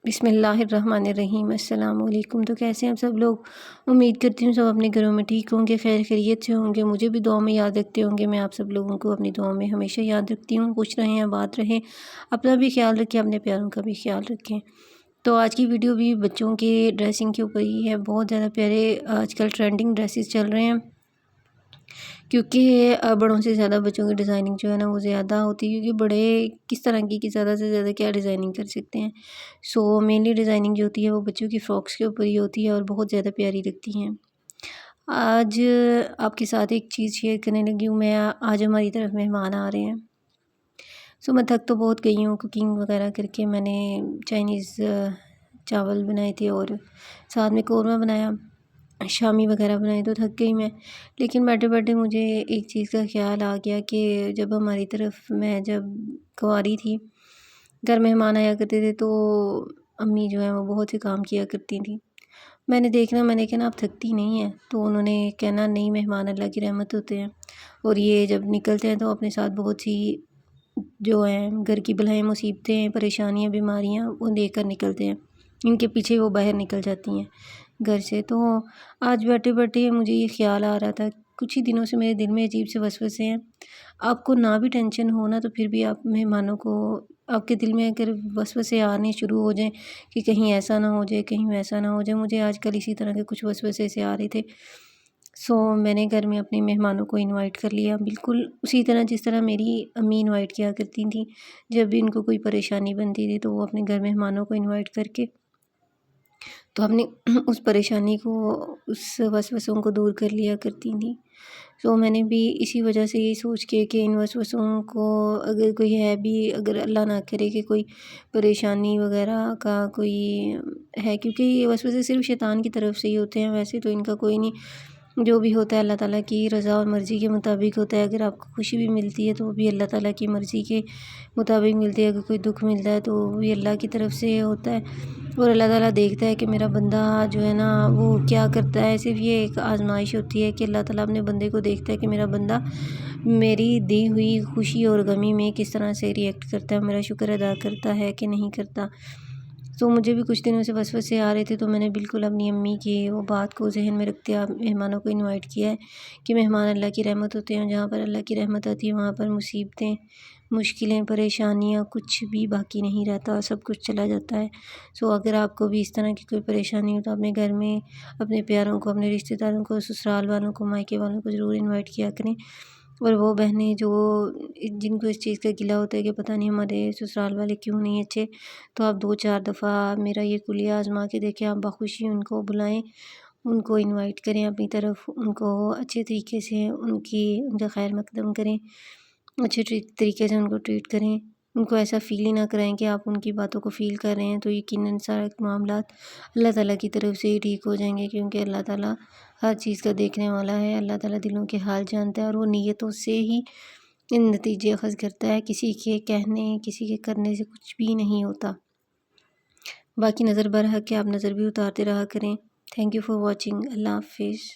بسم اللہ الرحمن الرحیم۔ السلام علیکم۔ تو کیسے ہیں آپ سب لوگ؟ امید کرتی ہوں سب اپنے گھروں میں ٹھیک ہوں گے، خیر خیریت سے ہوں گے، مجھے بھی دعا میں یاد رکھتے ہوں گے۔ میں آپ سب لوگوں کو اپنی دعا میں ہمیشہ یاد رکھتی ہوں۔ خوش رہیں، آباد رہیں، اپنا بھی خیال رکھیں، اپنے پیاروں کا بھی خیال رکھیں۔ تو آج کی ویڈیو بھی بچوں کے ڈریسنگ کے اوپر ہی ہے۔ بہت زیادہ پیارے آج کل ٹرینڈنگ ڈریسز چل رہے ہیں، کیونکہ بڑوں سے زیادہ بچوں کی ڈیزائننگ جو ہے نا وہ زیادہ ہوتی ہے، کیونکہ بڑے کس طرح کی زیادہ سے زیادہ کیا ڈیزائننگ کر سکتے ہیں۔ سو مینلی ڈیزائننگ جو ہوتی ہے وہ بچوں کی فراکس کے اوپر ہی ہوتی ہے اور بہت زیادہ پیاری لگتی ہیں۔ آج آپ کے ساتھ ایک چیز شیئر کرنے لگی ہوں میں۔ آج ہماری طرف مہمان آ رہے ہیں، سو میں تھک تو بہت گئی ہوں کوکنگ وغیرہ کر کے۔ میں نے چائنیز چاول بنائے تھے اور ساتھ میں قورمہ بنایا، شامی وغیرہ بنائے، تو تھک گئی میں۔ لیکن بیٹھے بیٹھے مجھے ایک چیز کا خیال آ گیا کہ جب ہماری طرف میں جب کنواری تھی، گھر مہمان آیا کرتے تھے تو امی جو ہیں وہ بہت سے کام کیا کرتی تھیں۔ میں نے کہنا آپ تھکتی نہیں ہیں؟ تو انہوں نے کہنا نہیں، مہمان اللہ کی رحمت ہوتے ہیں، اور یہ جب نکلتے ہیں تو اپنے ساتھ بہت سی جو ہیں گھر کی بلائیں، مصیبتیں، پریشانیاں، بیماریاں وہ لے کر نکلتے ہیں، ان کے پیچھے وہ باہر نکل جاتی ہیں گھر سے۔ تو آج بیٹھے بیٹھے مجھے یہ خیال آ رہا تھا، کچھ ہی دنوں سے میرے دل میں عجیب سے وسوسے ہیں۔ آپ کو نہ بھی ٹینشن ہو نا، تو پھر بھی آپ مہمانوں کو، آپ کے دل میں اگر وسوسے آنے شروع ہو جائیں کہ کہیں ایسا نہ ہو جائے، کہیں ویسا نہ ہو جائے۔ مجھے آج کل اسی طرح کے کچھ وسوسے سے آ رہے تھے، سو میں نے گھر میں اپنے مہمانوں کو انوائٹ کر لیا، بالکل اسی طرح جس طرح میری امی انوائٹ کیا کرتی تھیں۔ جب بھی ان کو کوئی پریشانی بنتی تھی تو وہ اپنے گھر مہمانوں کو انوائٹ کر کے تو اپنی اس پریشانی کو، اس وسوسوں کو دور کر لیا کرتی تھیں۔ سو میں نے بھی اسی وجہ سے یہ سوچ کے کہ ان وسوسوں کو اگر کوئی ہے بھی، اگر اللہ نہ کرے کہ کوئی پریشانی وغیرہ کا کوئی ہے، کیونکہ یہ وسوسے صرف شیطان کی طرف سے ہی ہوتے ہیں، ویسے تو ان کا کوئی نہیں۔ جو بھی ہوتا ہے اللہ تعالیٰ کی رضا اور مرضی کے مطابق ہوتا ہے۔ اگر آپ کو خوشی بھی ملتی ہے تو وہ بھی اللہ تعالیٰ کی مرضی کے مطابق ملتی ہے، اگر کوئی دکھ ملتا ہے تو وہ بھی اللہ کی طرف سے ہوتا ہے، اور اللہ تعالیٰ دیکھتا ہے کہ میرا بندہ جو ہے نا وہ کیا کرتا ہے۔ صرف یہ ایک آزمائش ہوتی ہے کہ اللہ تعالیٰ اپنے بندے کو دیکھتا ہے کہ میرا بندہ میری دی ہوئی خوشی اور غمی میں کس طرح سے ریئیکٹ کرتا ہے، میرا شکر ادا کرتا ہے کہ نہیں کرتا۔ تو مجھے بھی کچھ دنوں سے وسوسے آ رہے تھے، تو میں نے بالکل اپنی امی کی وہ بات کو ذہن میں رکھتے ہوئے مہمانوں کو انوائٹ کیا ہے کہ مہمان اللہ کی رحمت ہوتے ہیں، جہاں پر اللہ کی رحمت آتی ہے وہاں پر مصیبتیں، مشکلیں، پریشانیاں، کچھ بھی باقی نہیں رہتا، سب کچھ چلا جاتا ہے۔ سو اگر آپ کو بھی اس طرح کی کوئی پریشانی ہو تو اپنے گھر میں اپنے پیاروں کو، اپنے رشتہ داروں کو، سسرال والوں کو، مائکے والوں کو ضرور انوائٹ کیا کریں۔ اور وہ بہنیں جو جن کو اس چیز کا گلہ ہوتا ہے کہ پتہ نہیں ہمارے سسرال والے کیوں نہیں اچھے، تو آپ 2-4 دفعہ میرا یہ کلیہ آزما کے دیکھیں، آپ بخوشی ان کو بلائیں، ان کو انوائٹ کریں اپنی طرف، ان کو اچھے طریقے سے ان کا خیر مقدم کریں، اچھے طریقے سے ان کو ٹریٹ کریں، ان کو ایسا فیل ہی نہ کرائیں کہ آپ ان کی باتوں کو فیل کر رہے ہیں۔ تو یقیناً سارے معاملات اللہ تعالیٰ کی طرف سے ہی ٹھیک ہو جائیں گے، کیونکہ اللہ تعالیٰ ہر چیز کا دیکھنے والا ہے۔ اللہ تعالیٰ دلوں کے حال جانتا ہے، اور وہ نیتوں سے ہی ان نتیجے اخذ کرتا ہے۔ کسی کے کہنے، کسی کے کرنے سے کچھ بھی نہیں ہوتا۔ باقی نظر برحق کہ آپ نظر بھی اتارتے رہا کریں۔ Thank you for watching. اللہ حافظ۔